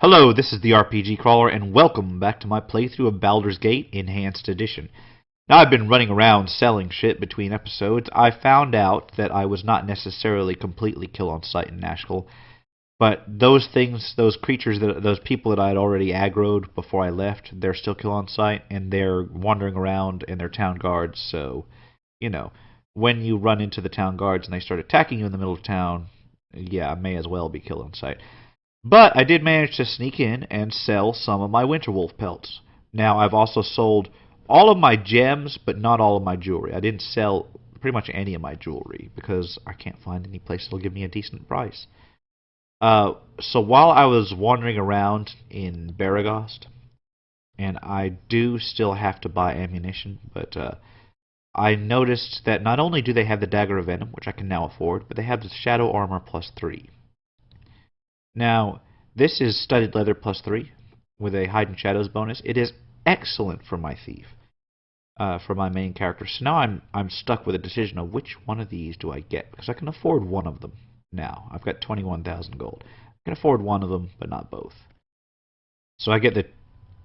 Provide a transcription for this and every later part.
Hello, this is the RPG Crawler, and welcome back to my playthrough of Baldur's Gate Enhanced Edition. Now, I've been running around selling shit between episodes. I found out that I was not necessarily completely kill on sight in Nashkel, but those things, those creatures, those people that I had already aggroed before I left, they're still kill on sight, and they're wandering around, and they're town guards, so, when you run into the town guards and they start attacking you in the middle of town, yeah, I may as well be kill on sight. But I did manage to sneak in and sell some of my Winterwolf pelts. Now, I've also sold all of my gems, but not all of my jewelry. I didn't sell pretty much any of my jewelry because I can't find any place that'll give me a decent price. So while I was wandering around in Baragost, and I do still have to buy ammunition, but I noticed that not only do they have the Dagger of Venom, which I can now afford, but they have the Shadow Armor +3. Now, this is studded leather +3 with a hide and shadows bonus. It is excellent for my thief, for my main character. So now I'm stuck with a decision of which one of these do I get, because I can afford one of them now. I've got 21,000 gold. I can afford one of them, but not both. So I get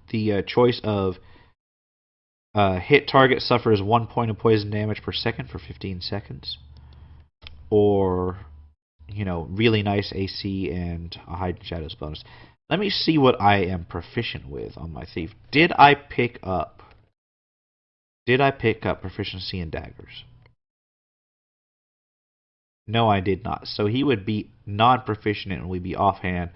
the choice of hit target suffers 1 point of poison damage per second for 15 seconds, or really nice AC and a hide and shadows bonus. Let me see what I am proficient with on my thief. Did I pick up proficiency in daggers? No, I did not. So he would be non-proficient and would be offhand.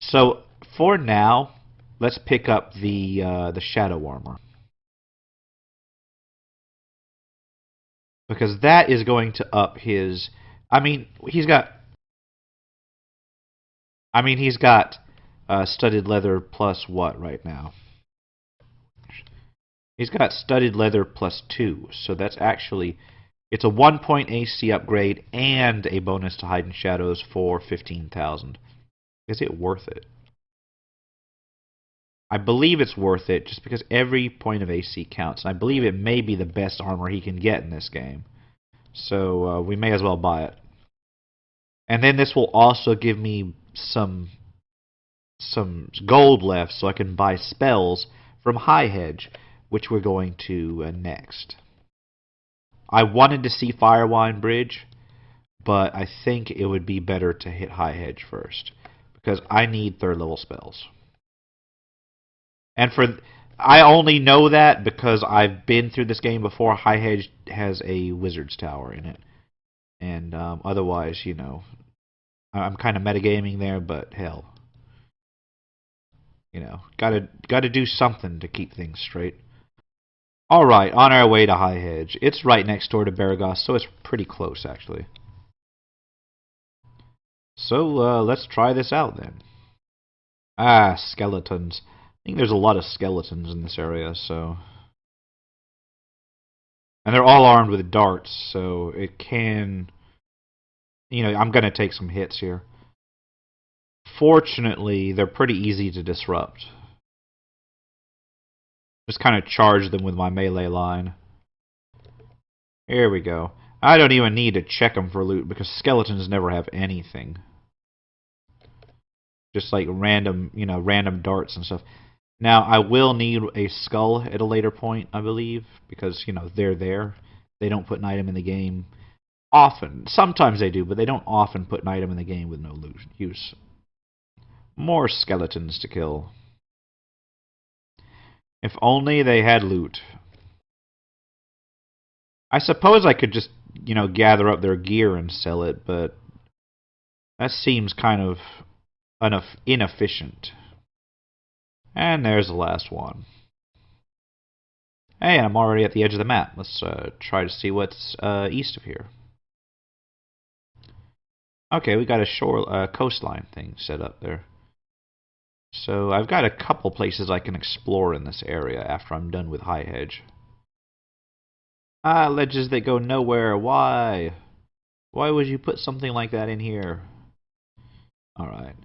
So for now, let's pick up the shadow armor, because that is going to up his. He's got studded leather plus what right now? He's got studded leather +2, so that's actually, it's a 1 point AC upgrade and a bonus to hide and shadows for 15,000. Is it worth it? I believe it's worth it just because every point of AC counts, and I believe it may be the best armor he can get in this game. So we may as well buy it. And then this will also give me some gold left so I can buy spells from High Hedge, which we're going to next. I wanted to see Firewine Bridge, but I think it would be better to hit High Hedge first, because I need 3rd level spells. And I only know that because I've been through this game before. High Hedge has a Wizard's Tower in it. And otherwise, I'm kind of metagaming there, but hell. Gotta do something to keep things straight. Alright, on our way to High Hedge. It's right next door to Baragost, so it's pretty close, actually. So, let's try this out, then. Ah, skeletons. I think there's a lot of skeletons in this area, so. And they're all armed with darts, so it can. I'm gonna take some hits here. Fortunately, they're pretty easy to disrupt. Just kind of charge them with my melee line. Here we go. I don't even need to check them for loot because skeletons never have anything. Just like random darts and stuff. Now, I will need a skull at a later point, I believe, because, they're there. They don't put an item in the game often. Sometimes they do, but they don't often put an item in the game with no loot use. More skeletons to kill. If only they had loot. I suppose I could just, gather up their gear and sell it, but that seems kind of inefficient. And there's the last one. Hey, I'm already at the edge of the map. Let's try to see what's east of here. Okay, we got a coastline thing set up there. So I've got a couple places I can explore in this area after I'm done with High Hedge. Ah, ledges that go nowhere. Why? Why would you put something like that in here? Alright.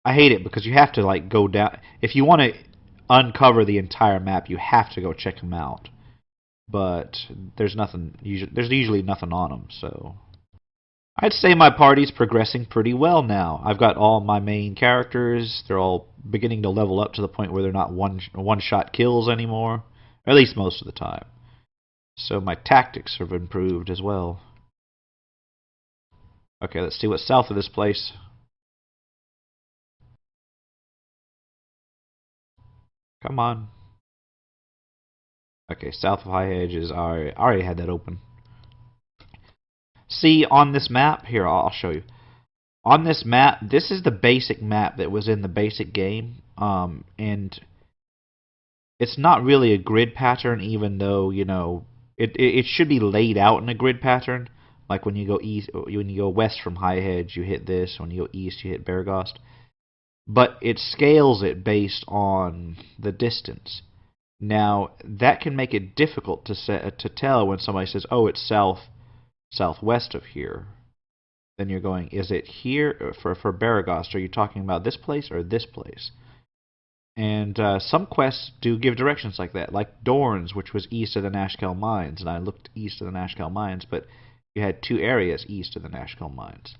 I hate it because you have to go down. If you want to uncover the entire map, you have to go check them out. But there's nothing. There's usually nothing on them, so I'd say my party's progressing pretty well now. I've got all my main characters. They're all beginning to level up to the point where they're not one-shot kills anymore, or at least most of the time. So my tactics have improved as well. Okay, let's see what's south of this place. Come on. Okay, south of High Hedge is I already had that open. See, on this map, here, I'll show you. On this map, this is the basic map that was in the basic game, and it's not really a grid pattern, even though, you know, it should be laid out in a grid pattern. Like when you go east, when you go west from High Hedge, you hit this. When you go east, you hit Beargost. But it scales it based on the distance. Now, that can make it difficult to tell when somebody says, oh, it's southwest of here. Then you're going, is it here? For Beargost, are you talking about this place or this place? And some quests do give directions like that, like Dorns, which was east of the Nashkel Mines. And I looked east of the Nashkel Mines, but you had two areas east of the Nashkel Mines.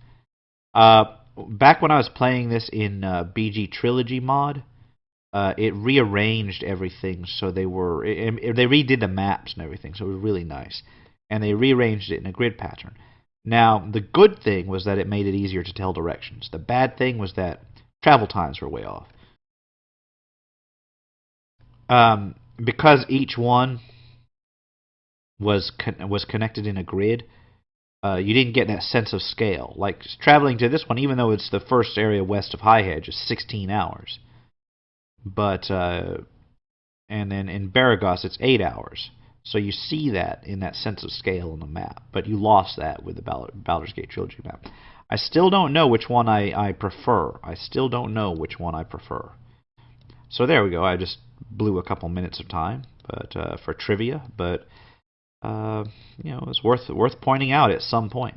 Back when I was playing this in BG Trilogy mod, it rearranged everything so they redid the maps and everything, so it was really nice. And they rearranged it in a grid pattern. Now, the good thing was that it made it easier to tell directions. The bad thing was that travel times were way off. Because each one was connected in a grid, you didn't get that sense of scale. Like traveling to this one, even though it's the first area west of High Hedge, is 16 hours. But and then in Beargost, it's 8 hours. So you see that in that sense of scale on the map, but you lost that with the Baldur's Gate Trilogy map. I still don't know which one I prefer. I still don't know which one I prefer. So there we go. I just blew a couple minutes of time, but for trivia. But you know, it's worth pointing out at some point.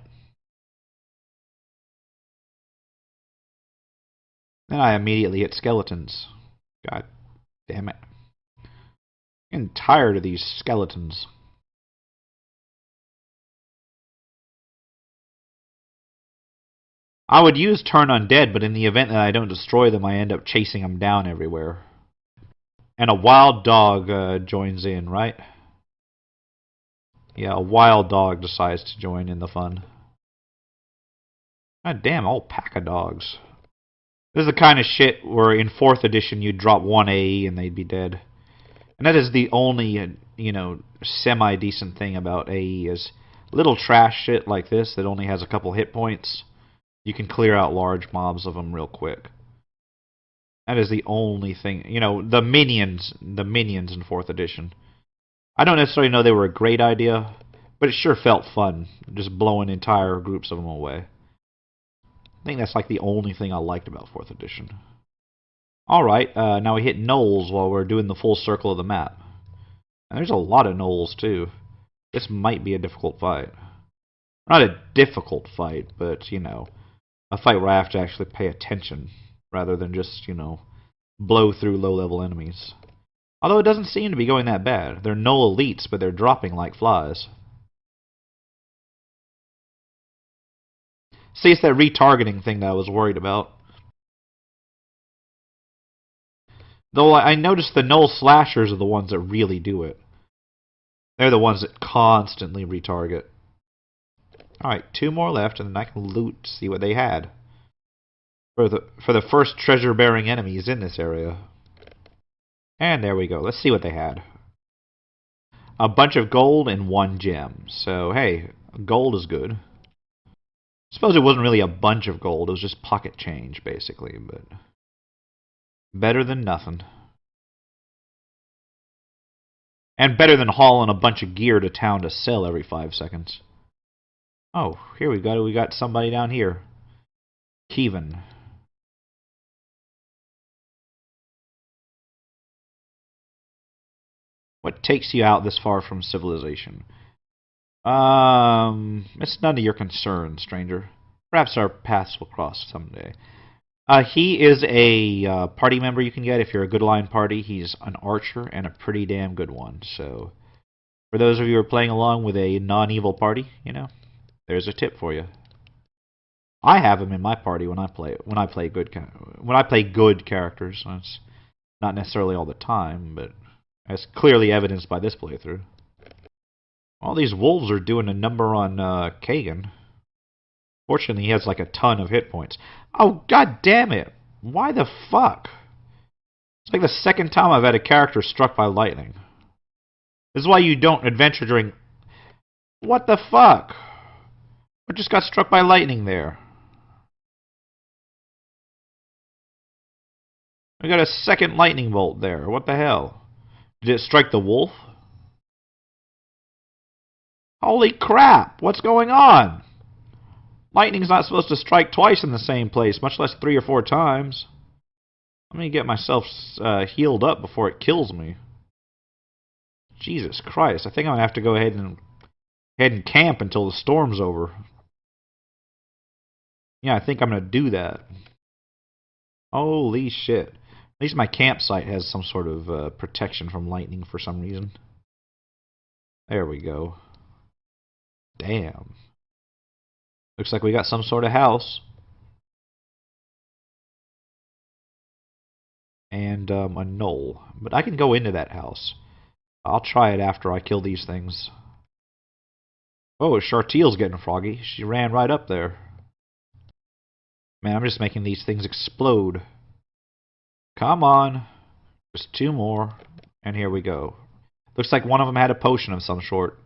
Then I immediately hit skeletons. God damn it. I'm getting tired of these skeletons. I would use Turn Undead, but in the event that I don't destroy them, I end up chasing them down everywhere. And a wild dog joins in, right? Yeah, a wild dog decides to join in the fun. God damn, a whole pack of dogs. This is the kind of shit where in 4th edition you'd drop one AE and they'd be dead. And that is the only, you know, semi-decent thing about AE is little trash shit like this that only has a couple hit points. You can clear out large mobs of them real quick. That is the only thing. You know, the minions in 4th edition. I don't necessarily know they were a great idea, but it sure felt fun, just blowing entire groups of them away. I think that's like the only thing I liked about 4th edition. Alright, now we hit gnolls while we're doing the full circle of the map. And there's a lot of gnolls too. This might be a difficult fight. Not a difficult fight, but, you know, a fight where I have to actually pay attention rather than just, you know, blow through low-level enemies. Although it doesn't seem to be going that bad. They're gnoll elites, but they're dropping like flies. See, it's that retargeting thing that I was worried about. Though I noticed the gnoll slashers are the ones that really do it. They're the ones that constantly retarget. Alright, 2 more left, and then I can loot to see what they had. For the first treasure-bearing enemies in this area. And there we go. Let's see what they had. A bunch of gold and 1 gem. So, hey, gold is good. I suppose it wasn't really a bunch of gold. It was just pocket change, basically. But better than nothing. And better than hauling a bunch of gear to town to sell every 5 seconds. Oh, here we go. We got somebody down here. Kevin. What takes you out this far from civilization? It's none of your concern, stranger. Perhaps our paths will cross someday. He is a party member you can get if you're a good line party. He's an archer and a pretty damn good one. So, for those of you who are playing along with a non-evil party, you know, there's a tip for you. I have him in my party when I play good characters. That's not necessarily all the time, but as clearly evidenced by this playthrough. All these wolves are doing a number on Kagan. Fortunately, he has like a ton of hit points. Oh, god damn it! Why the fuck? It's like the second time I've had a character struck by lightning. This is why you don't adventure during... What the fuck? I just got struck by lightning there. I got a second lightning bolt there. What the hell? Did it strike the wolf? Holy crap! What's going on? Lightning's not supposed to strike twice in the same place, much less 3 or 4 times. Let me get myself healed up before it kills me. Jesus Christ, I think I'm going to have to go ahead and camp until the storm's over. Yeah, I think I'm going to do that. Holy shit. At least my campsite has some sort of protection from lightning for some reason. There we go. Damn. Looks like we got some sort of house. And a knoll. But I can go into that house. I'll try it after I kill these things. Oh, Chartiel's getting froggy. She ran right up there. Man, I'm just making these things explode. Come on. Just 2 more. And here we go. Looks like one of them had a potion of some sort.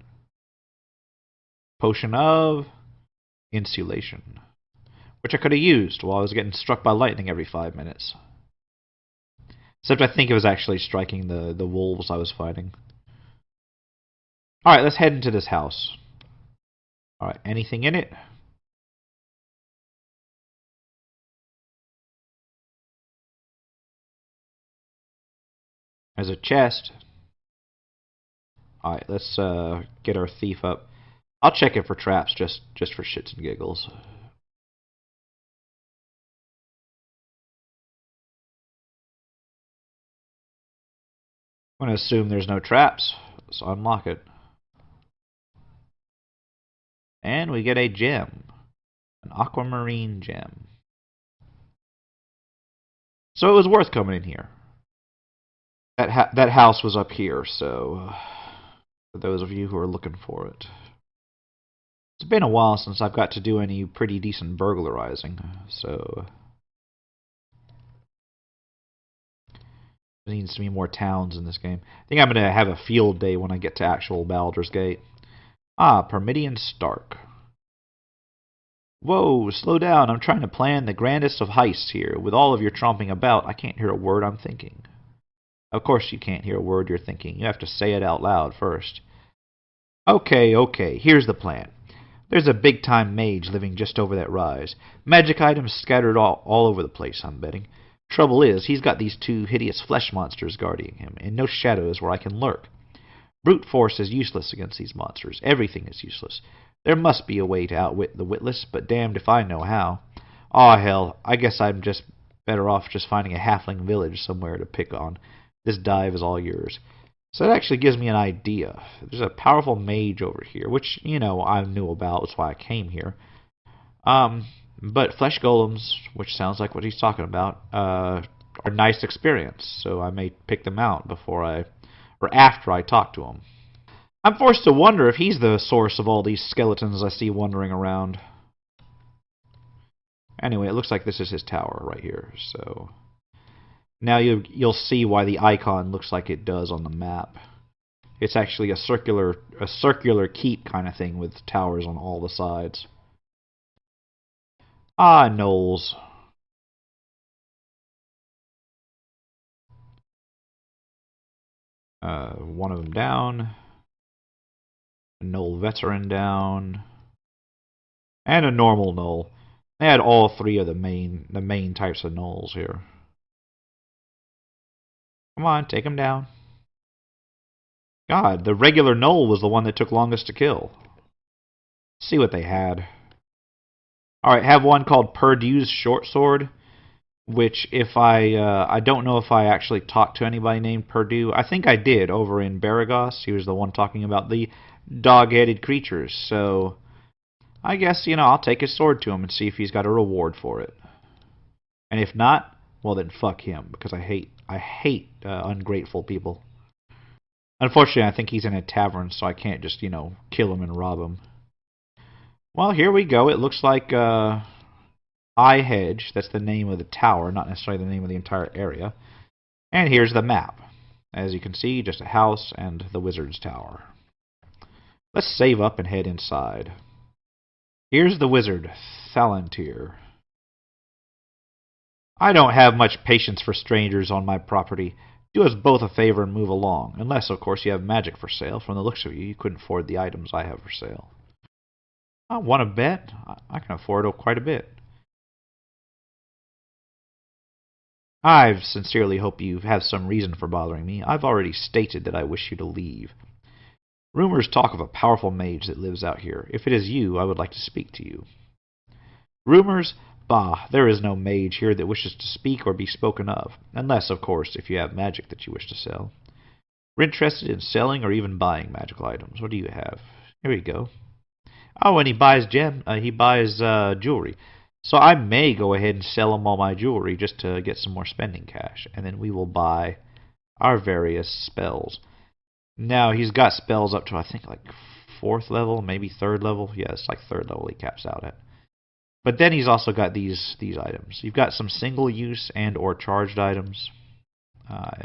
Potion of insulation. Which I could have used while I was getting struck by lightning every 5 minutes. Except I think it was actually striking the wolves I was fighting. Alright, let's head into this house. Alright, anything in it? There's a chest. Alright, let's get our thief up. I'll check it for traps just for shits and giggles. I'm going to assume there's no traps, so unlock it. And we get a gem. An aquamarine gem. So it was worth coming in here. That house was up here, so for those of you who are looking for it. It's been a while since I've got to do any pretty decent burglarizing, so there needs to be more towns in this game. I think I'm going to have a field day when I get to actual Baldur's Gate. Ah, Permidian Stark. Whoa, slow down. I'm trying to plan the grandest of heists here. With all of your tromping about, I can't hear a word I'm thinking. Of course you can't hear a word you're thinking. You have to say it out loud first. Okay, here's the plan. There's a big-time mage living just over that rise. Magic items scattered all over the place, I'm betting. Trouble is, he's got these 2 hideous flesh monsters guarding him, and no shadows where I can lurk. Brute force is useless against these monsters. Everything is useless. There must be a way to outwit the witless, but damned if I know how. Aw, hell, I guess I'm just better off just finding a halfling village somewhere to pick on. This dive is all yours. So that actually gives me an idea. There's a powerful mage over here, which, you know, I knew about. That's why I came here. But flesh golems, which sounds like what he's talking about, are a nice experience. So I may pick them out after I talk to him. I'm forced to wonder if he's the source of all these skeletons I see wandering around. Anyway, it looks like this is his tower right here, so now you'll see why the icon looks like it does on the map. It's actually a circular keep kind of thing with towers on all the sides. Ah, gnolls. One of them down. A gnoll veteran down. And a normal gnoll. They had all 3 of the main types of gnolls here. Come on, take him down. God, the regular gnoll was the one that took longest to kill. Let's see what they had. Alright, have one called Perdue's Short Sword, which if I don't know if I actually talked to anybody named Perdue. I think I did over in Baragos. He was the one talking about the dog-headed creatures. So I guess, I'll take his sword to him and see if he's got a reward for it. And if not, well then fuck him, because I hate ungrateful people. Unfortunately, I think he's in a tavern, so I can't just, kill him and rob him. Well, here we go. It looks like High Hedge. That's the name of the tower, not necessarily the name of the entire area. And here's the map. As you can see, just a house and the wizard's tower. Let's save up and head inside. Here's the wizard, Thalantir. I don't have much patience for strangers on my property. Do us both a favor and move along. Unless, of course, you have magic for sale. From the looks of you, you couldn't afford the items I have for sale. I want to bet. I can afford quite a bit. I sincerely hope you have some reason for bothering me. I've already stated that I wish you to leave. Rumors talk of a powerful mage that lives out here. If it is you, I would like to speak to you. Rumors? Bah, there is no mage here that wishes to speak or be spoken of. Unless, of course, if you have magic that you wish to sell. We're interested in selling or even buying magical items. What do you have? Here we go. Oh, and he buys jewelry. So I may go ahead and sell him all my jewelry just to get some more spending cash. And then we will buy our various spells. Now, he's got spells up to, I think, like 4th level, maybe 3rd level. Yeah, it's like 3rd level he caps out at. But then he's also got these items. You've got some single-use and or charged items.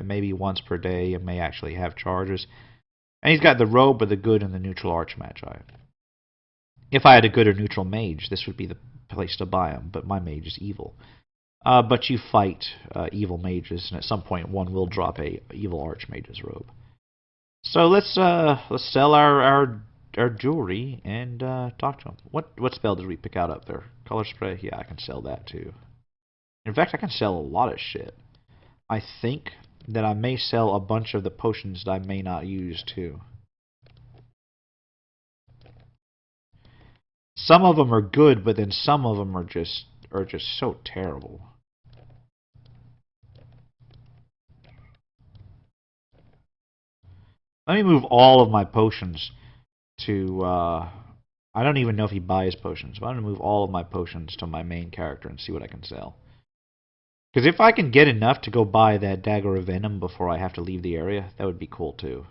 Maybe once per day it may actually have charges. And he's got the robe of the good and the neutral archmagi. If I had a good or neutral mage, this would be the place to buy them, but my mage is evil. But you fight evil mages, and at some point one will drop a evil archmage's robe. So let's sell our jewelry and talk to him. What spell did we pick out up there? Color spray? Yeah, I can sell that too. In fact, I can sell a lot of shit. I think that I may sell a bunch of the potions that I may not use too. Some of them are good, but then some of them are just so terrible. Let me move all of my potions to, I don't even know if he buys potions, but I'm going to move all of my potions to my main character and see what I can sell. Because if I can get enough to go buy that Dagger of Venom before I have to leave the area, that would be cool too.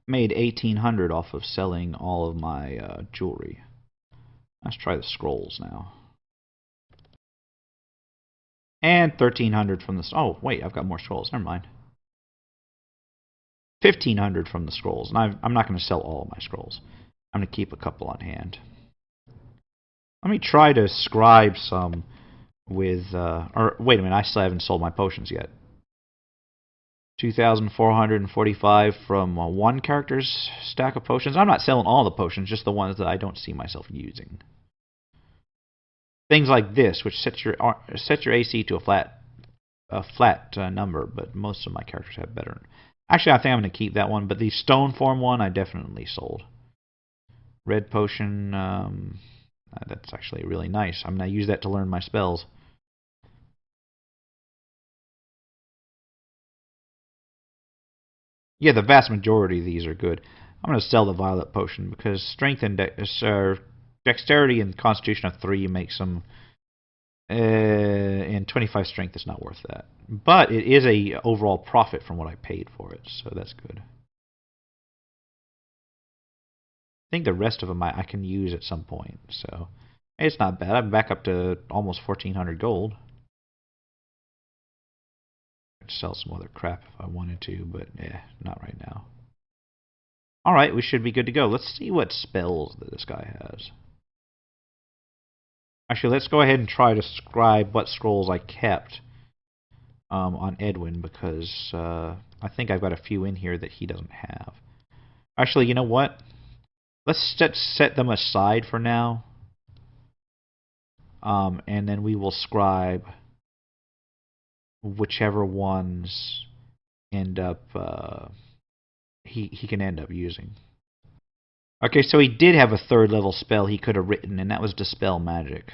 Made 1,800 off of selling all of my jewelry. Let's try the scrolls now. And 1,300 from the... Oh, wait, I've got more scrolls. Never mind. 1,500 from the scrolls. And I'm not going to sell all of my scrolls. I'm going to keep a couple on hand. Let me try to scribe some with... or, wait a minute, I still haven't sold my potions yet. 2,445 from one character's stack of potions. I'm not selling all the potions, just the ones that I don't see myself using. Things like this, which sets your AC to a flat number, but most of my characters have better. Actually, I think I'm going to keep that one, but the stone form one I definitely sold. Red potion, that's actually really nice. I'm going to use that to learn my spells. Yeah, the vast majority of these are good. I'm going to sell the violet potion because strength and dexterity and constitution of 3 makes them... and 25 strength is not worth that. But it is a overall profit from what I paid for it, so that's good. I think the rest of them I can use at some point, so it's not bad. I'm back up to almost 1,400 gold. I'd sell some other crap if I wanted to, but not right now. Alright, we should be good to go. Let's see what spells that this guy has. Actually, let's go ahead and try to scribe what scrolls I kept on Edwin, because I think I've got a few in here that he doesn't have. Actually, you know what? Let's set them aside for now. And then we will scribe whichever ones end up he can end up using. Okay, so he did have a 3rd level spell he could have written, and that was Dispel Magic.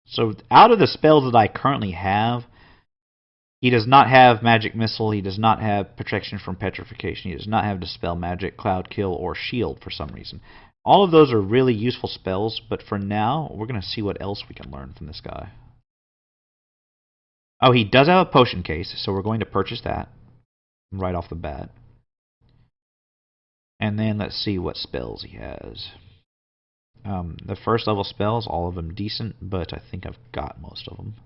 So out of the spells that I currently have, he does not have Magic Missile, he does not have Protection from Petrification, he does not have Dispel Magic, Cloud Kill, or Shield for some reason. All of those are really useful spells, but for now, we're going to see what else we can learn from this guy. Oh, he does have a potion case, so we're going to purchase that right off the bat. And then let's see what spells he has. The first level spells, all of them decent, but I think I've got most of them.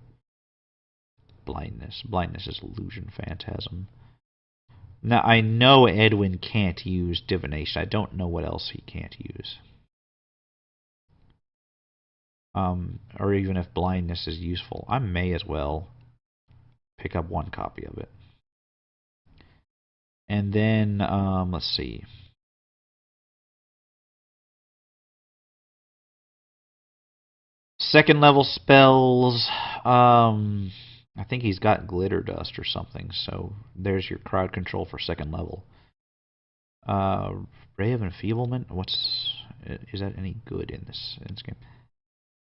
Blindness. Blindness is illusion, phantasm. Now, I know Edwin can't use divination. I don't know what else he can't use. Or even if blindness is useful. I may as well pick up one copy of it. And then, let's see. Second level spells, I think he's got glitter dust or something, so there's your crowd control for second level. Ray of Enfeeblement, is that any good in this game?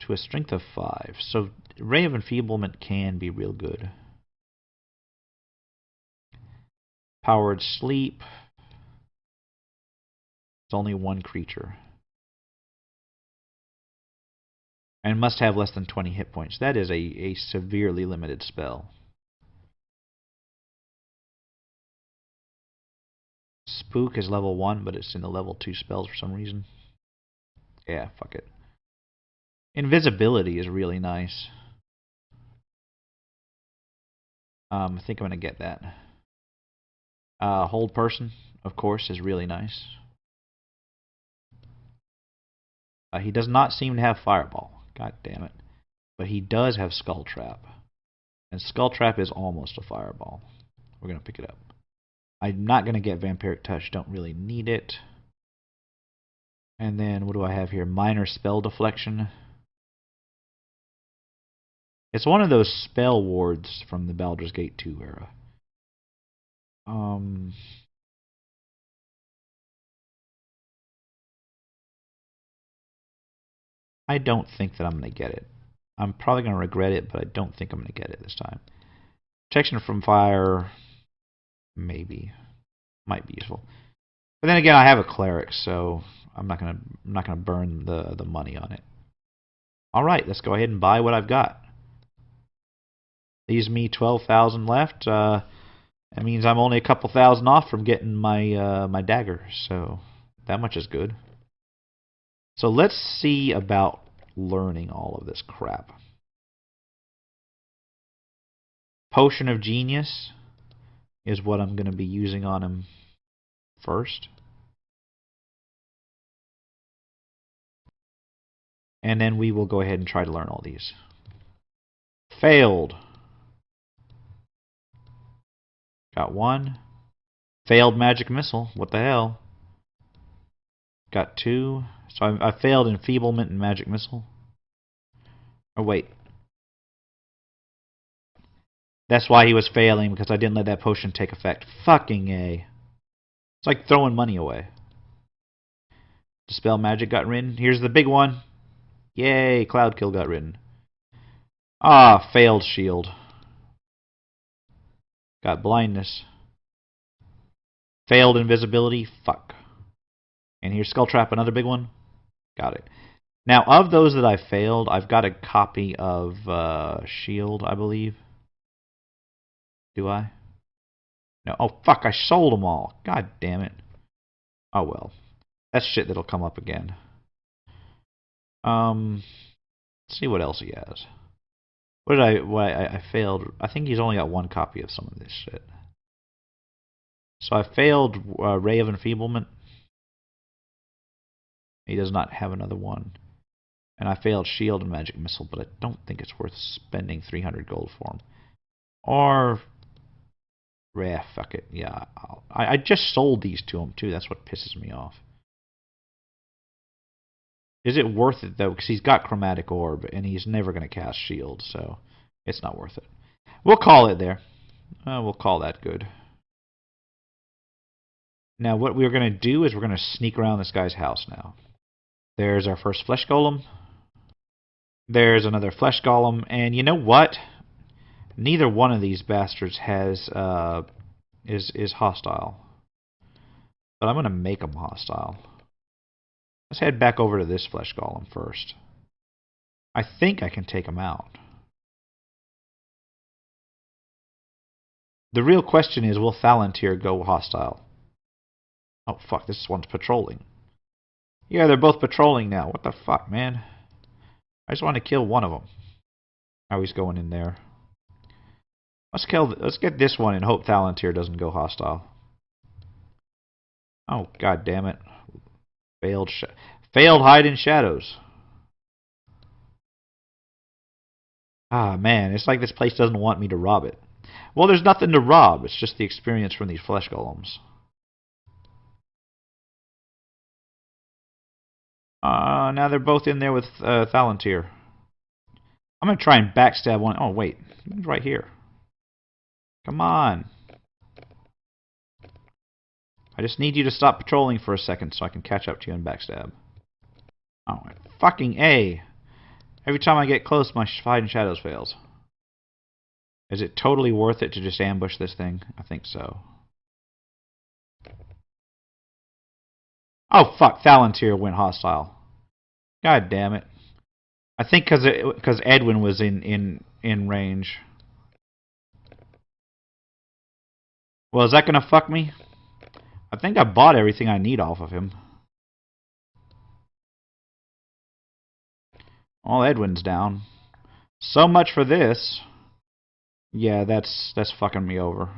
To a strength of 5, so Ray of Enfeeblement can be real good. Powered Sleep, it's only one creature. And must have less than 20 hit points. That is a severely limited spell. Spook is level 1, but it's in the level 2 spells for some reason. Yeah, fuck it. Invisibility is really nice. I think I'm going to get that. Hold Person, of course, is really nice. He does not seem to have Fireball. God damn it. But he does have Skull Trap. And Skull Trap is almost a Fireball. We're going to pick it up. I'm not going to get Vampiric Touch. Don't really need it. And then what do I have here? Minor Spell Deflection. It's one of those spell wards from the Baldur's Gate 2 era. I don't think that I'm going to get it. I'm probably going to regret it, but I don't think I'm going to get it this time. Protection from fire, maybe, might be useful. But then again, I have a cleric, so I'm not going to burn the money on it. All right, let's go ahead and buy what I've got. Leaves me 12,000 left. That means I'm only a couple thousand off from getting my my dagger, so that much is good. So let's see about learning all of this crap. Potion of Genius is what I'm going to be using on him first. And then we will go ahead and try to learn all these. Failed. Got one. Failed Magic Missile. What the hell? Got two. So I failed Enfeeblement and Magic Missile. Oh, wait. That's why he was failing, because I didn't let that potion take effect. Fucking A. It's like throwing money away. Dispel Magic got written. Here's the big one. Yay, Cloud Kill got written. Ah, failed Shield. Got Blindness. Failed Invisibility. Fuck. And here's Skull Trap, another big one. Got it. Now, of those that I failed, I've got a copy of Shield, I believe. Do I? No. Oh, fuck, I sold them all. God damn it. Oh, well. That's shit that'll come up again. Let's see what else he has. What I failed? I think he's only got one copy of some of this shit. So I failed Ray of Enfeeblement. He does not have another one. And I failed Shield and Magic Missile, but I don't think it's worth spending 300 gold for him. Or... yeah, fuck it. Yeah, I just sold these to him, too. That's what pisses me off. Is it worth it, though? Because he's got Chromatic Orb, and he's never going to cast Shield, so it's not worth it. We'll call it there. We'll call that good. Now, what we're going to do is we're going to sneak around this guy's house now. There's our first Flesh Golem. There's another Flesh Golem, and you know what? Neither one of these bastards has is hostile. But I'm going to make them hostile. Let's head back over to this flesh golem first. I think I can take him out. The real question is, will Thalantir go hostile? Oh, fuck, this one's patrolling. Yeah, they're both patrolling now. What the fuck, man? I just want to kill one of them. Oh, he's going in there. Let's get this one and hope Thalantir doesn't go hostile. Oh, god damn it. Failed hide in shadows. Ah, man, it's like this place doesn't want me to rob it. Well, there's nothing to rob. It's just the experience from these flesh golems. Now they're both in there with Thalantir. I'm going to try and backstab one. Oh, wait. He's right here. Come on. I just need you to stop patrolling for a second so I can catch up to you and backstab. Oh, fucking A. Every time I get close, my hide in shadows fails. Is it totally worth it to just ambush this thing? I think so. Oh, fuck. Thalantir went hostile. God damn it. I think because Edwin was in range. Well, is that going to fuck me? I think I bought everything I need off of him. Well, Edwin's down. So much for this. Yeah, that's fucking me over.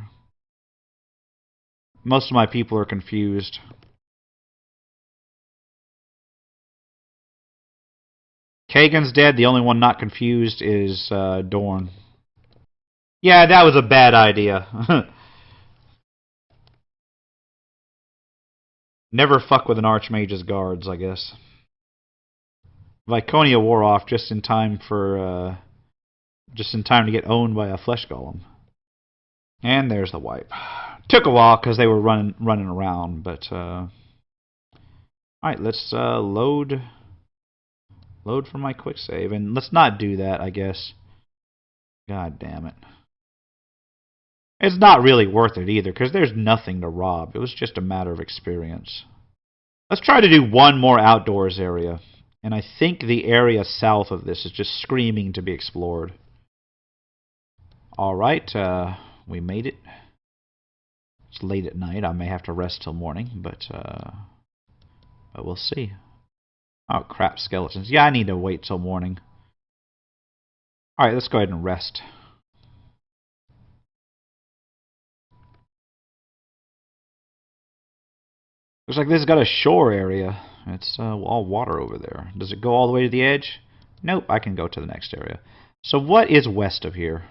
Most of my people are confused. Kagan's dead. The only one not confused is Dorn. Yeah, that was a bad idea. Never fuck with an Archmage's guards, I guess. Viconia wore off just in time to get owned by a flesh golem. And there's the wipe. Took a while because they were running around, but all right, let's load for my quick save, and let's not do that, I guess. God damn it. It's not really worth it either, because there's nothing to rob. It was just a matter of experience. Let's try to do one more outdoors area. And I think the area south of this is just screaming to be explored. Alright, we made it. It's late at night. I may have to rest till morning, but we'll see. Oh, crap, skeletons. Yeah, I need to wait till morning. Alright, let's go ahead and rest. Looks like this has got a shore area. It's all water over there. Does it go all the way to the edge? Nope, I can go to the next area. So what is west of here?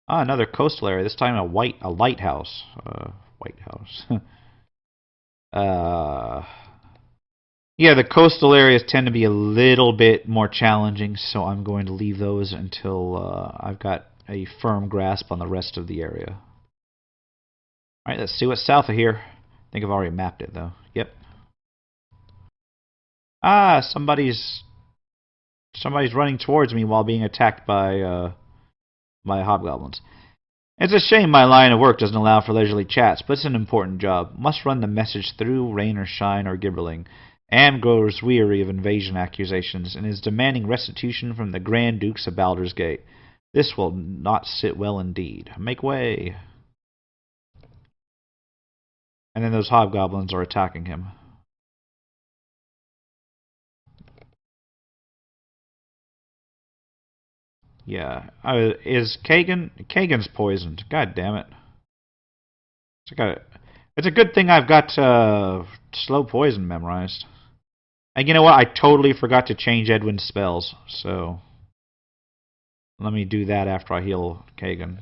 Ah, another coastal area. This time a lighthouse. White house. Yeah, the coastal areas tend to be a little bit more challenging, so I'm going to leave those until I've got a firm grasp on the rest of the area. Alright, let's see what's south of here. I think I've already mapped it, though. Yep. Ah, somebody's running towards me while being attacked by hobgoblins. It's a shame my line of work doesn't allow for leisurely chats, but it's an important job. Must run the message through rain or shine or gibberling. Am grows weary of invasion accusations and is demanding restitution from the Grand Dukes of Baldur's Gate. This will not sit well indeed. Make way. And then those hobgoblins are attacking him. Yeah. Is Kagan... Kagan's poisoned. God damn it. It's a good thing I've got slow poison memorized. And you know what? I totally forgot to change Edwin's spells. So let me do that after I heal Kagan.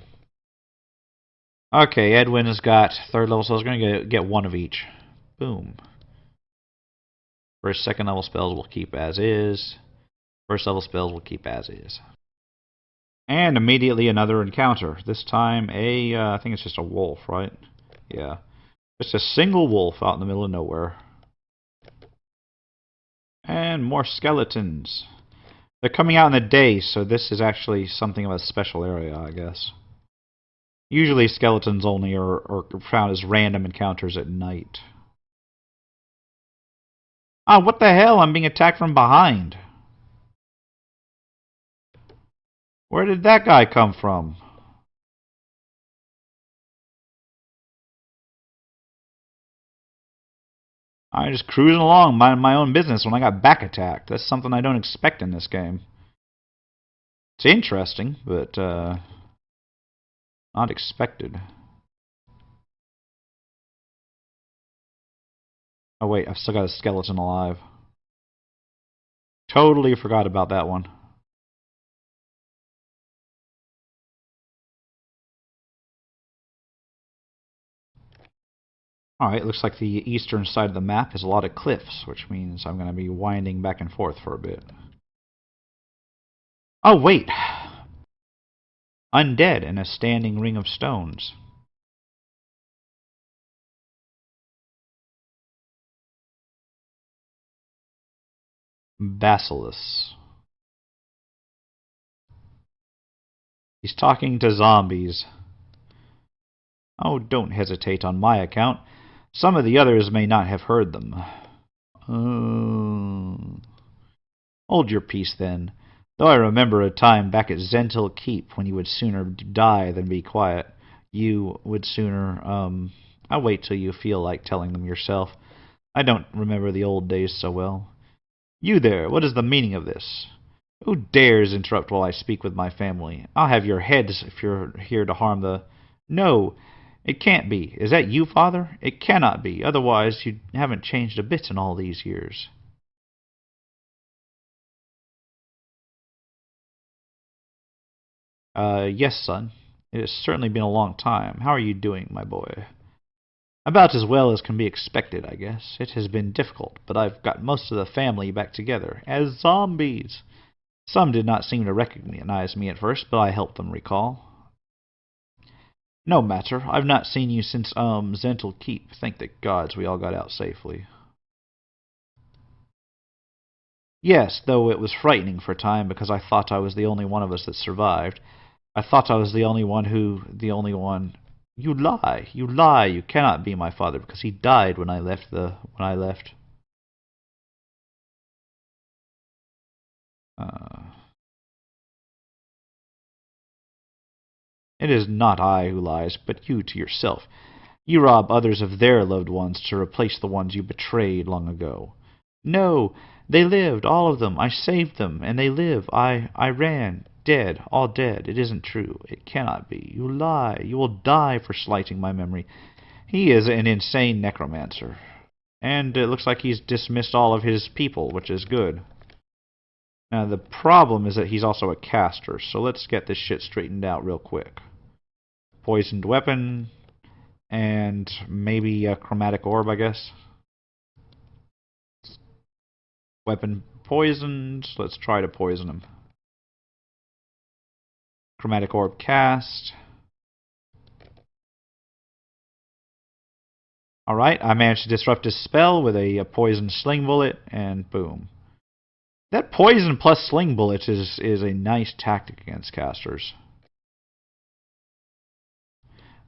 Okay, Edwin has got 3rd level, so I was going to get one of each. Boom. For his 2nd level spells, we'll keep as is. 1st level spells, we'll keep as is. And immediately another encounter. This time I think it's just a wolf, right? Yeah. Just a single wolf out in the middle of nowhere. And more skeletons. They're coming out in the day, so this is actually something of a special area, I guess. Usually skeletons only are found as random encounters at night. Ah, what the hell? I'm being attacked from behind. Where did that guy come from? I'm just cruising along, minding my own business when I got back attacked. That's something I don't expect in this game. It's interesting, but not expected. Oh wait, I've still got a skeleton alive. Totally forgot about that one. Alright, looks like the eastern side of the map has a lot of cliffs, which means I'm going to be winding back and forth for a bit. Oh wait! Undead in a standing ring of stones. Basilisk. He's talking to zombies. Oh, don't hesitate on my account. Some of the others may not have heard them. Hold your peace, then. Though I remember a time back at Zentil Keep when you would sooner die than be quiet. You would sooner, I'll wait till you feel like telling them yourself. I don't remember the old days so well. You there, what is the meaning of this? Who dares interrupt while I speak with my family? I'll have your heads if you're here to harm the... No, it can't be. Is that you, Father? It cannot be. Otherwise, you haven't changed a bit in all these years. Yes, son. It has certainly been a long time. How are you doing, my boy? About as well as can be expected, I guess. It has been difficult, but I've got most of the family back together, as zombies. Some did not seem to recognize me at first, but I helped them recall. No matter. I've not seen you since, Zentil Keep. Thank the gods we all got out safely. Yes, though it was frightening for a time because I thought I was the only one of us that survived. I thought I was the only one. You lie, you cannot be my father because he died when I left. It is not I who lies, but you to yourself. You rob others of their loved ones to replace the ones you betrayed long ago. No, they lived, all of them. I saved them, and they live. I ran. Dead, all dead. It isn't true. It cannot be. You lie. You will die for slighting my memory. He is an insane necromancer. And it looks like he's dismissed all of his people, which is good. Now, the problem is that he's also a caster, so let's get this shit straightened out real quick. Poisoned weapon, and maybe a chromatic orb, I guess. Weapon poisoned. Let's try to poison him. Chromatic orb cast. Alright, I managed to disrupt his spell with a poison sling bullet, and boom. That poison plus sling bullet is a nice tactic against casters.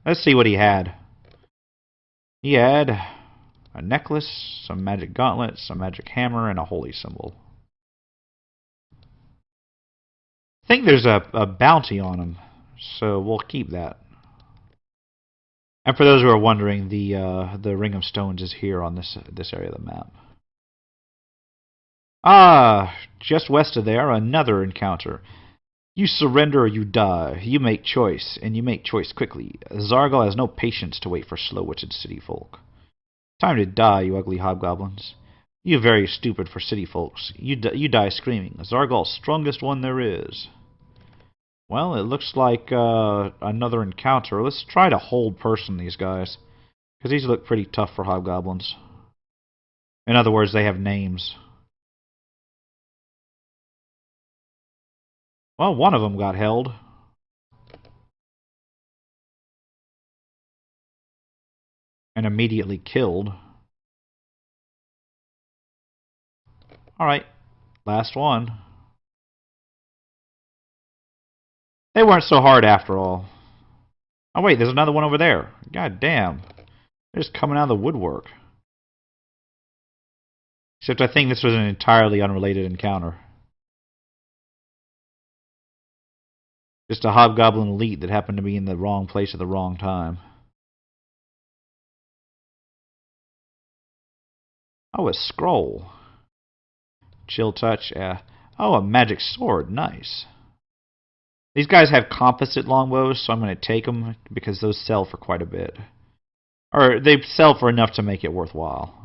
Let's see what he had. He had a necklace, some magic gauntlets, a magic hammer, and a holy symbol. I think there's a bounty on him, so we'll keep that. And for those who are wondering, the Ring of Stones is here on this area of the map. Ah, just west of there, another encounter. You surrender or you die. You make choice, and you make choice quickly. Zargal has no patience to wait for slow-witted city folk. Time to die, you ugly hobgoblins. You very stupid for city folks. You die screaming. Zargal's strongest one there is. Well, it looks like another encounter. Let's try to hold person these guys, because these look pretty tough for hobgoblins. In other words, they have names. Well, one of them got held. And immediately killed. Alright, last one. They weren't so hard after all. Oh wait, there's another one over there. God damn. They're just coming out of the woodwork. Except I think this was an entirely unrelated encounter. Just a hobgoblin elite that happened to be in the wrong place at the wrong time. Oh, a scroll. Chill touch. Oh, a magic sword. Nice. These guys have composite longbows, so I'm going to take them because those sell for quite a bit. Or they sell for enough to make it worthwhile.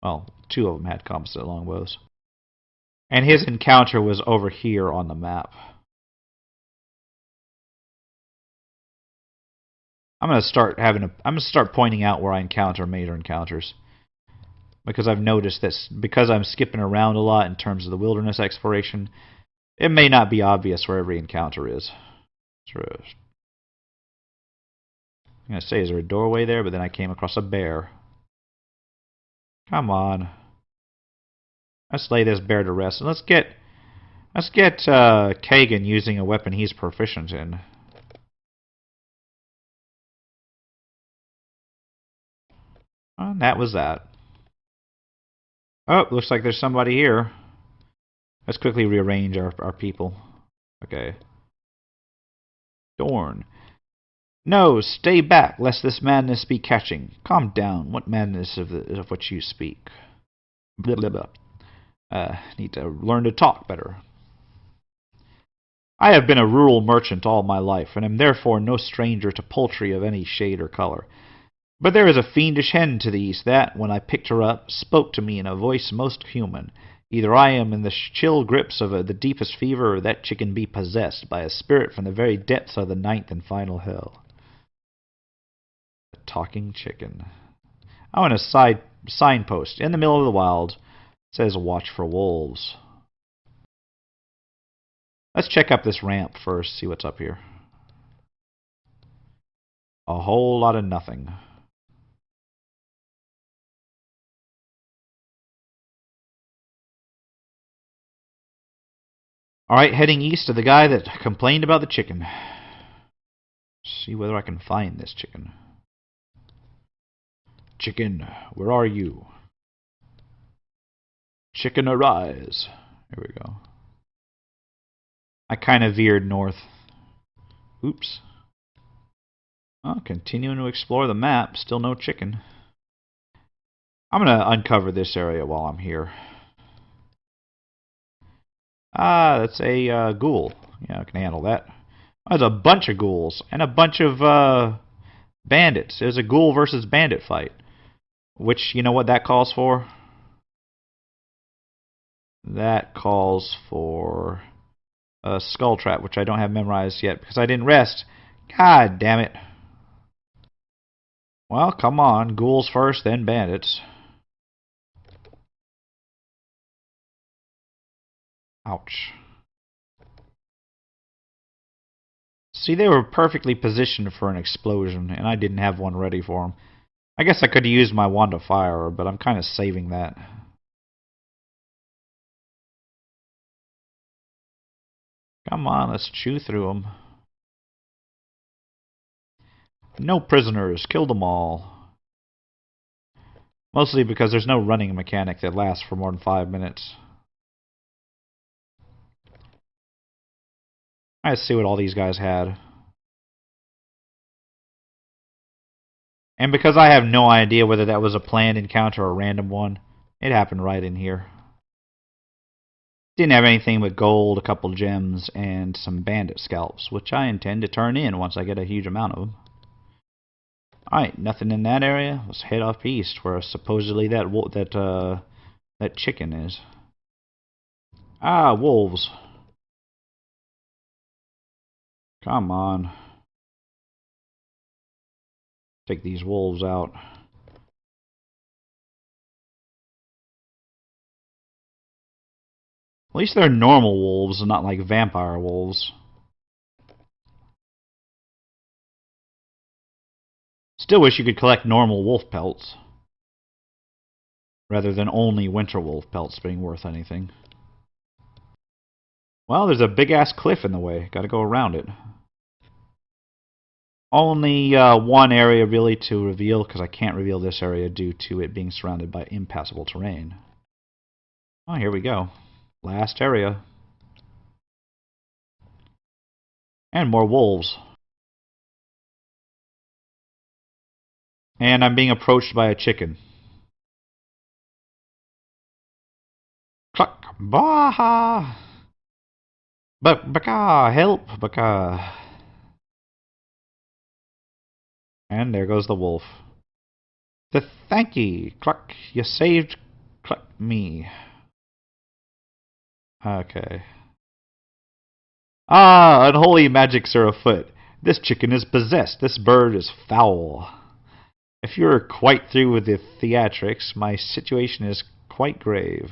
Well, 2 of them had composite longbows. And his encounter was over here on the map. I'm going to start pointing out where I encounter major encounters. Because I've noticed that because I'm skipping around a lot in terms of the wilderness exploration, it may not be obvious where every encounter is. I'm going to say, is there a doorway there? But then I came across a bear. Come on. Let's lay this bear to rest. And let's get Kagan using a weapon he's proficient in. And that was that. Oh, looks like there's somebody here. Let's quickly rearrange our people. Okay. Dorn. No, stay back, lest this madness be catching. Calm down. What madness of which you speak? Blah, blah, blah. Need to learn to talk better. I have been a rural merchant all my life, and am therefore no stranger to poultry of any shade or color. But there is a fiendish hen to the east that, when I picked her up, spoke to me in a voice most human. Either I am in the chill grips of the deepest fever, or that chicken be possessed by a spirit from the very depths of the 9th and final hell. A talking chicken. Oh, and a signpost in the middle of the wild. It says, watch for wolves. Let's check up this ramp first, see what's up here. A whole lot of nothing. Alright, heading east to the guy that complained about the chicken. See whether I can find this chicken. Chicken, where are you? Chicken, arise. Here we go. I kind of veered north. Oops. Well, continuing to explore the map, still no chicken. I'm going to uncover this area while I'm here. Ah, that's a ghoul. Yeah, I can handle that. There's a bunch of ghouls and a bunch of bandits. It was a ghoul versus bandit fight. Which, you know what that calls for? That calls for a skull trap, which I don't have memorized yet because I didn't rest. God damn it. Well, come on. Ghouls first, then bandits. Ouch. See, they were perfectly positioned for an explosion, and I didn't have one ready for them. I guess I could have used my wand of fire, but I'm kind of saving that. Come on, let's chew through them. No prisoners, kill them all. Mostly because there's no running mechanic that lasts for more than 5 minutes. Let's see what all these guys had. And because I have no idea whether that was a planned encounter or a random one, it happened right in here. Didn't have anything but gold, a couple gems, and some bandit scalps, which I intend to turn in once I get a huge amount of them. Alright, nothing in that area. Let's head up east where supposedly that chicken is. Ah, wolves. Come on. Take these wolves out. At least they're normal wolves and not like vampire wolves. Still wish you could collect normal wolf pelts, rather than only winter wolf pelts being worth anything. Well, there's a big-ass cliff in the way. Gotta go around it. Only one area really to reveal, because I can't reveal this area due to it being surrounded by impassable terrain. Oh, here we go. Last area. And more wolves. And I'm being approached by a chicken. Cluck! Baha! Baka! Help! Baka! And there goes the wolf. Thank ye! Cluck! You saved Cluck me. Okay. Ah! Unholy magics are afoot. This chicken is possessed. This bird is foul. If you're quite through with the theatrics, my situation is quite grave.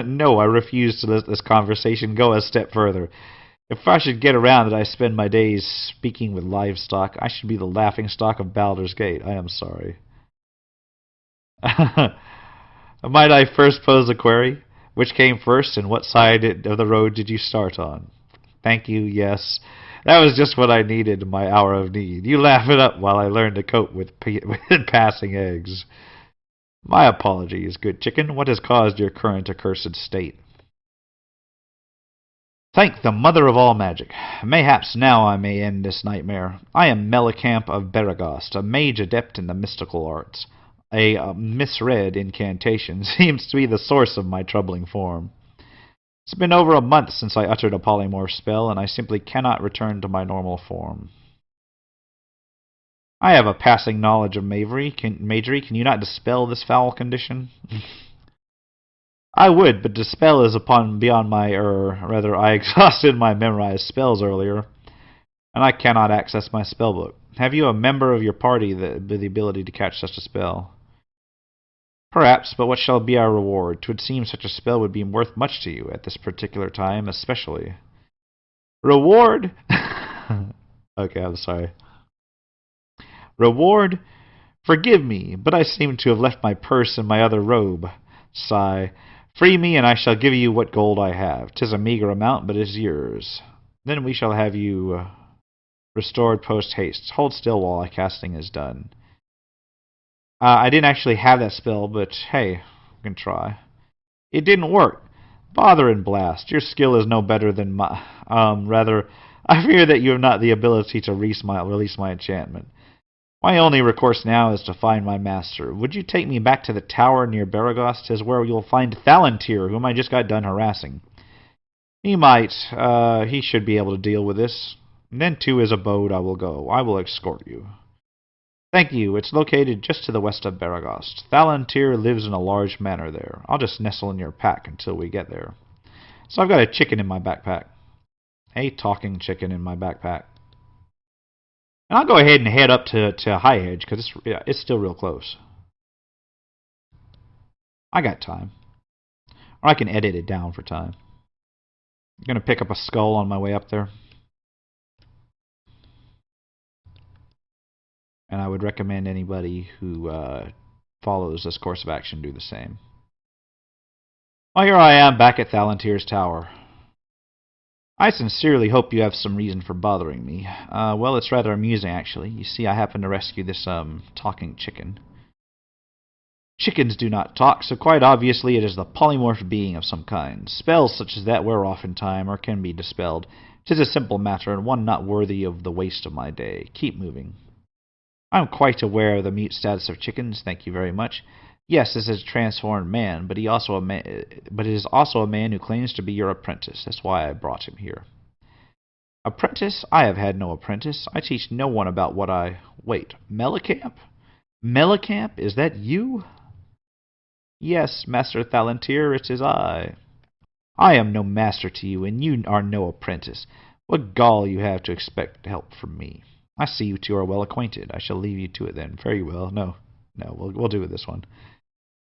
No, I refuse to let this conversation go a step further. If I should get around that I spend my days speaking with livestock, I should be the laughingstock of Baldur's Gate. I am sorry. Might I first pose a query? Which came first, and what side of the road did you start on? Thank you, yes. That was just what I needed in my hour of need. You laugh it up while I learn to cope with passing eggs. My apologies, good chicken. What has caused your current accursed state? Thank the mother of all magic. Mayhaps now I may end this nightmare. I am Melicamp of Beregost, a mage adept in the mystical arts. A misread incantation seems to be the source of my troubling form. It's been over a month since I uttered a polymorph spell, and I simply cannot return to my normal form. I have a passing knowledge of magery. Can you not dispel this foul condition? I would, but dispel is beyond my rather, I exhausted my memorized spells earlier, and I cannot access my spellbook. Have you a member of your party the ability to catch such a spell? Perhaps, but what shall be our reward? 'Twould seem such a spell would be worth much to you at this particular time, especially. Reward? Okay, I'm sorry. Reward? Forgive me, but I seem to have left my purse in my other robe. Sigh. Free me, and I shall give you what gold I have. 'Tis a meagre amount, but it is yours. Then we shall have you restored post haste. Hold still while casting is done. I didn't actually have that spell, but hey, we can try. It didn't work. Bother and blast. Your skill is no better than my... rather, I fear that you have not the ability to release my enchantment. My only recourse now is to find my master. Would you take me back to the tower near Beregost? 'Tis where you'll find Thalantir, whom I just got done harassing. He might. He should be able to deal with this. And then to his abode I will go. I will escort you. Thank you. It's located just to the west of Beregost. Thalantir lives in a large manor there. I'll just nestle in your pack until we get there. So I've got a chicken in my backpack. A talking chicken in my backpack. And I'll go ahead and head up to High Hedge, because it's still real close. I got time. Or I can edit it down for time. I'm going to pick up a skull on my way up there. And I would recommend anybody who follows this course of action do the same. Well, here I am back at Thalantir's tower. I sincerely hope you have some reason for bothering me. Well, it's rather amusing, actually. You see, I happened to rescue this talking chicken. Chickens do not talk, so quite obviously it is the polymorphed being of some kind. Spells such as that wear off in time, or can be dispelled. 'Tis a simple matter, and one not worthy of the waste of my day. Keep moving. I am quite aware of the mute status of chickens, thank you very much. Yes, this is a transformed man, but it is also a man who claims to be your apprentice. That's why I brought him here. Apprentice? I have had no apprentice. I teach no one about what I... Wait, Melicamp? Melicamp? Is that you? Yes, Master Thalantir, it is I. I am no master to you, and you are no apprentice. What gall you have to expect help from me. I see you two are well acquainted. I shall leave you to it then. Very well. No, we'll do it this one.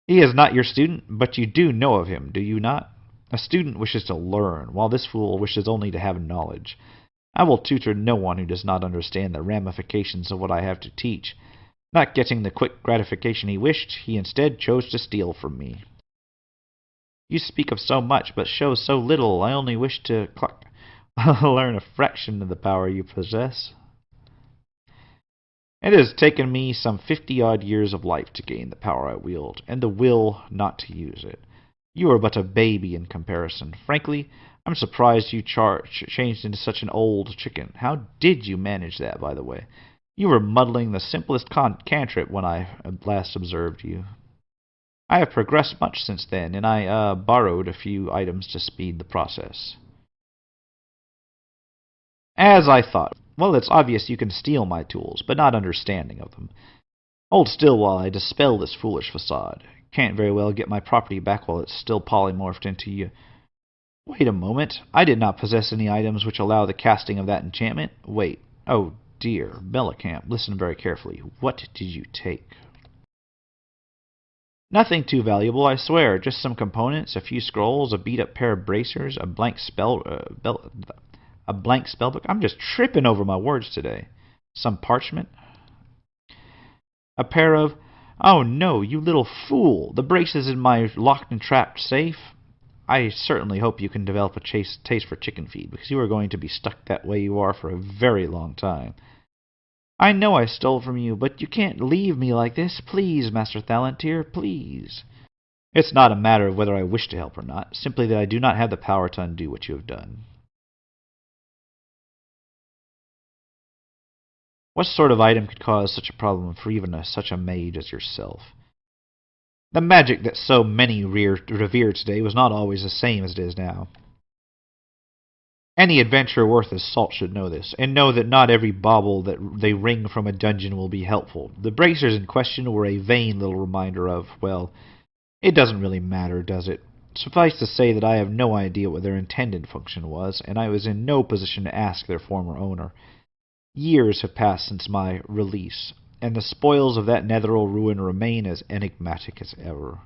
He is not your student, but you do know of him, do you not? A student wishes to learn, while this fool wishes only to have knowledge. I will tutor no one who does not understand the ramifications of what I have to teach. Not getting the quick gratification he wished, he instead chose to steal from me. You speak of so much, but show so little. I only wish to learn a fraction of the power you possess. It has taken me some 50-odd years of life to gain the power I wield, and the will not to use it. You are but a baby in comparison. Frankly, I'm surprised you changed into such an old chicken. How did you manage that, by the way? You were muddling the simplest cantrip when I last observed you. I have progressed much since then, and I borrowed a few items to speed the process. As I thought. Well, it's obvious you can steal my tools, but not understanding of them. Hold still while I dispel this foolish facade. Can't very well get my property back while it's still polymorphed into you. Wait a moment. I did not possess any items which allow the casting of that enchantment. Wait. Oh, dear. Mellicamp, listen very carefully. What did you take? Nothing too valuable, I swear. Just some components, a few scrolls, a beat-up pair of bracers, a blank spellbook. I'm just tripping over my words today. Some parchment. A pair of... Oh no, you little fool! The braces in my locked and trapped safe. I certainly hope you can develop a taste for chicken feed, because you are going to be stuck that way you are for a very long time. I know I stole from you, but you can't leave me like this. Please, Master Thalantir, please. It's not a matter of whether I wish to help or not, simply that I do not have the power to undo what you have done. What sort of item could cause such a problem for even such a mage as yourself? The magic that so many revere today was not always the same as it is now. Any adventurer worth his salt should know this, and know that not every bauble that they wring from a dungeon will be helpful. The bracers in question were a vain little reminder of, well, it doesn't really matter, does it? Suffice to say that I have no idea what their intended function was, and I was in no position to ask their former owner. Years have passed since my release, and the spoils of that netheril ruin remain as enigmatic as ever.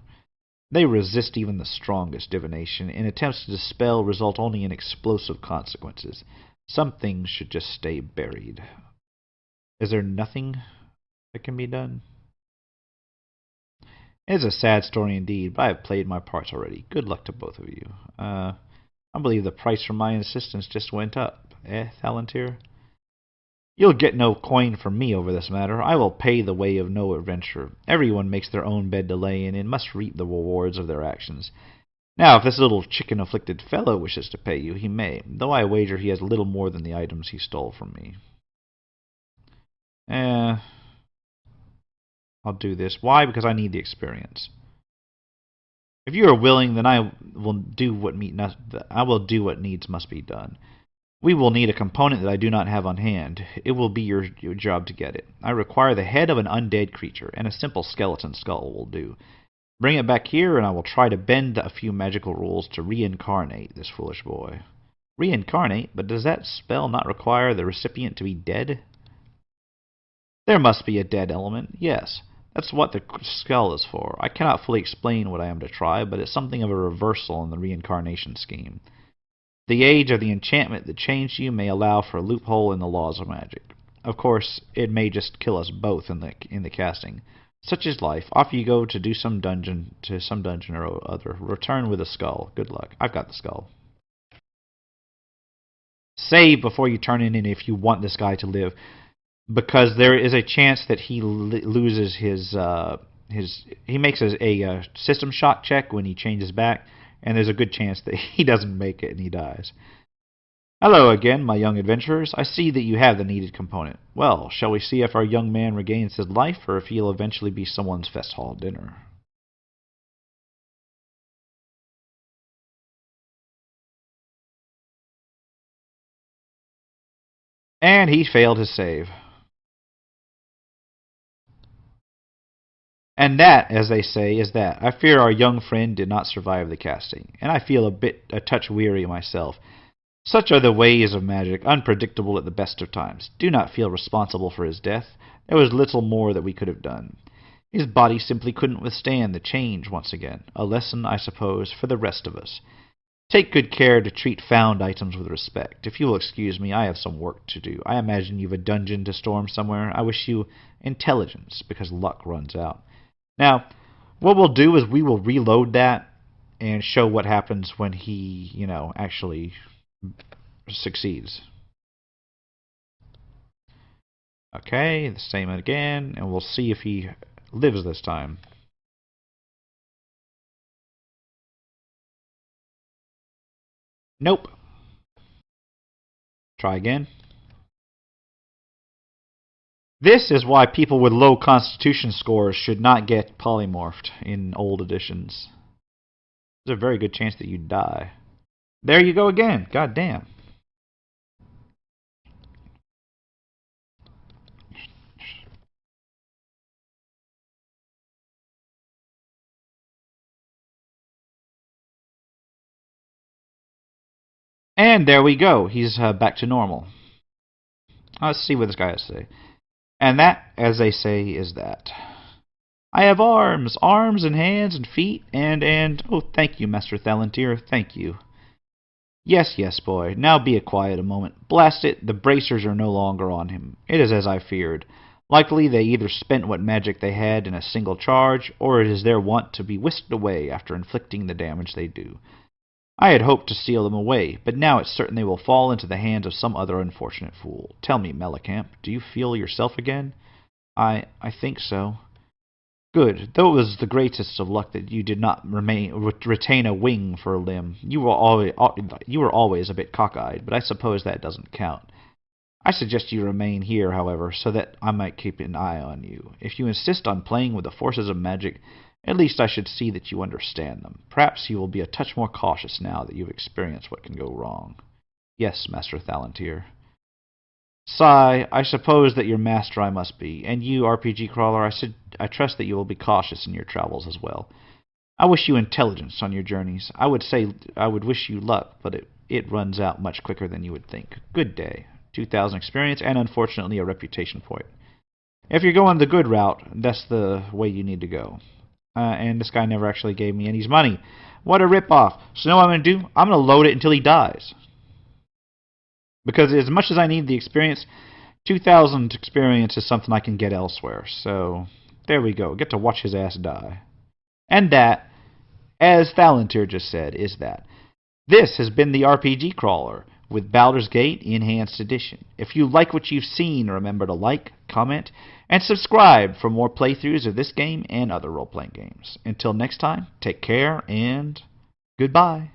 They resist even the strongest divination, and attempts to dispel result only in explosive consequences. Some things should just stay buried. Is there nothing that can be done? It is a sad story indeed, but I have played my parts already. Good luck to both of you. I believe the price for my assistance just went up. Thalantir? You'll get no coin from me over this matter. I will pay the way of no adventure. Everyone makes their own bed to lay in, and must reap the rewards of their actions. Now, if this little chicken-afflicted fellow wishes to pay you, he may, though I wager he has little more than the items he stole from me. I'll do this. Why? Because I need the experience. If you are willing, then I will do what needs must be done. We will need a component that I do not have on hand. It will be your job to get it. I require the head of an undead creature, and a simple skeleton skull will do. Bring it back here, and I will try to bend a few magical rules to reincarnate this foolish boy. Reincarnate? But does that spell not require the recipient to be dead? There must be a dead element, yes. That's what the skull is for. I cannot fully explain what I am to try, but it's something of a reversal in the reincarnation scheme. The age of the enchantment that changed you may allow for a loophole in the laws of magic. Of course, it may just kill us both in the casting. Such is life. Off you go to some dungeon or other. Return with a skull. Good luck. I've got the skull. Save before you turn it in if you want this guy to live, because there is a chance that he loses his. He makes a system shock check when he changes back. And there's a good chance that he doesn't make it and he dies. Hello again, my young adventurers. I see that you have the needed component. Well, shall we see if our young man regains his life, or if he'll eventually be someone's fest hall dinner? And he failed his save. And that, as they say, is that. I fear our young friend did not survive the casting, and I feel a touch weary myself. Such are the ways of magic, unpredictable at the best of times. Do not feel responsible for his death. There was little more that we could have done. His body simply couldn't withstand the change once again. A lesson, I suppose, for the rest of us. Take good care to treat found items with respect. If you will excuse me, I have some work to do. I imagine you've a dungeon to storm somewhere. I wish you intelligence, because luck runs out. Now, what we'll do is we will reload that and show what happens when he, actually succeeds. Okay, the same again, and we'll see if he lives this time. Nope. Try again. This is why people with low constitution scores should not get polymorphed in old editions. There's a very good chance that you'd die. There you go again. God damn. And there we go. He's back to normal. Let's see what this guy has to say. And that, as they say, is that. I have arms and hands and feet, and, oh, thank you, Master Thalantir, thank you. Yes, yes, boy, now be quiet a moment. Blast it, the bracers are no longer on him. It is as I feared. Likely they either spent what magic they had in a single charge, or it is their wont to be whisked away after inflicting the damage they do. I had hoped to steal them away, but now it's certain they will fall into the hands of some other unfortunate fool. Tell me, Melicamp, do you feel yourself again? I think so. Good, though it was the greatest of luck that you did not retain a wing for a limb. You were always a bit cockeyed, but I suppose that doesn't count. I suggest you remain here, however, so that I might keep an eye on you. If you insist on playing with the forces of magic, at least I should see that you understand them. Perhaps you will be a touch more cautious now that you've experienced what can go wrong. Yes, Master Thalantir. Sigh, I suppose that your master I must be, and you, RPG Crawler, I trust that you will be cautious in your travels as well. I wish you intelligence on your journeys. I would wish you luck, but it runs out much quicker than you would think. Good day. 2,000 experience, and unfortunately a reputation point. If you're going the good route, that's the way you need to go. And this guy never actually gave me any money. What a ripoff. So you know what I'm going to do? I'm going to load it until he dies. Because as much as I need the experience, 2,000 experience is something I can get elsewhere. So, there we go. Get to watch his ass die. And that, as Thalantir just said, is that. This has been the RPG Crawler with Baldur's Gate Enhanced Edition. If you like what you've seen, remember to like, comment, and subscribe for more playthroughs of this game and other role-playing games. Until next time, take care and goodbye.